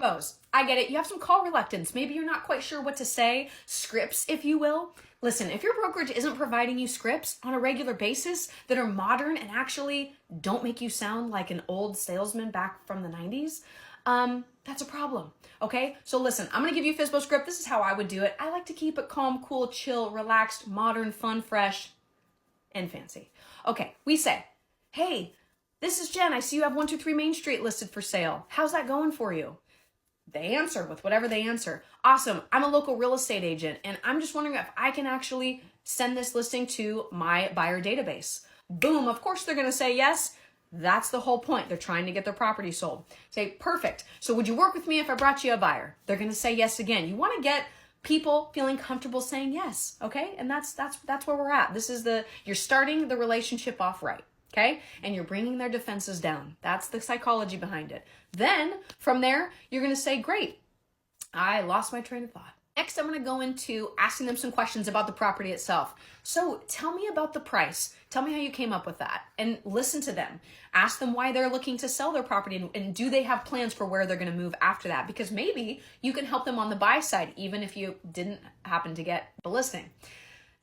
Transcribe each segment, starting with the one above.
Bose, I get it. You have some call reluctance. Maybe you're not quite sure what to say. Scripts, if you will. Listen, if your brokerage isn't providing you scripts on a regular basis that are modern and actually don't make you sound like an old salesman back from the 90s, that's a problem, okay? So listen, I'm gonna give you a FSBO script. This is how I would do it. I like to keep it calm, cool, chill, relaxed, modern, fun, fresh, and fancy. Okay, we say, hey, this is Jen. I see you have 123 Main Street listed for sale. How's that going for you? They answer with whatever they answer. Awesome. I'm a local real estate agent, and I'm just wondering if I can actually send this listing to my buyer database. Boom. Of course, they're going to say yes. That's the whole point. They're trying to get their property sold. Say, perfect. So would you work with me if I brought you a buyer? They're going to say yes again. You want to get people feeling comfortable saying yes. Okay. And that's where we're at. You're starting the relationship off right. Okay? And you're bringing their defenses down. That's the psychology behind it. Then from there, you're going to say, great, I lost my train of thought. Next, I'm going to go into asking them some questions about the property itself. So tell me about the price. Tell me how you came up with that, and listen to them. Ask them why they're looking to sell their property, and do they have plans for where they're going to move after that? Because maybe you can help them on the buy side, even if you didn't happen to get the listing.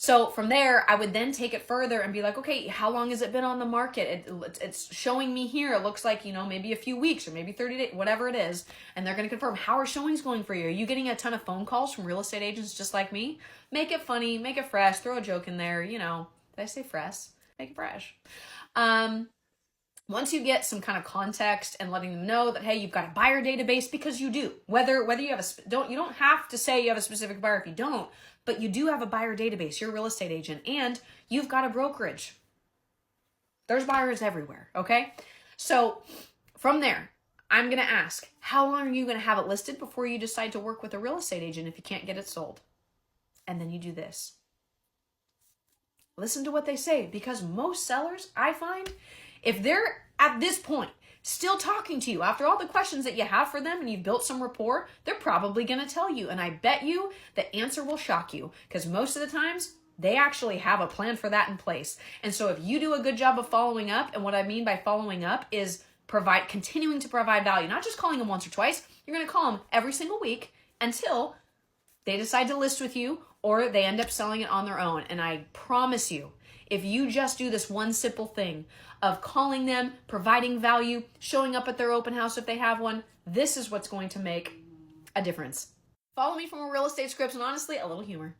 So from there, I would then take it further and be like, okay, how long has it been on the market? It's showing me here. It looks like, maybe a few weeks or maybe 30 days, whatever it is. And they're going to confirm, how are showings going for you? Are you getting a ton of phone calls from real estate agents just like me? Make it funny, make it fresh, throw a joke in there. Did I say fresh? Make it fresh. Once you get some kind of context and letting them know that, hey, you've got a buyer database, because you do. Whether you have you don't have to say you have a specific buyer if you don't, but you do have a buyer database. You're a real estate agent, and you've got a brokerage. There's buyers everywhere, okay? So from there, I'm going to ask, how long are you going to have it listed before you decide to work with a real estate agent if you can't get it sold? And then you do this. Listen to what they say, because most sellers, I find, if they're at this point still talking to you after all the questions that you have for them and you've built some rapport, they're probably going to tell you. And I bet you the answer will shock you, because most of the times they actually have a plan for that in place. And so if you do a good job of following up, and what I mean by following up is continuing to provide value, not just calling them once or twice. You're going to call them every single week until they decide to list with you or they end up selling it on their own. And I promise you, if you just do this one simple thing of calling them, providing value, showing up at their open house if they have one, this is what's going to make a difference. Follow me for more real estate scripts and honestly, a little humor.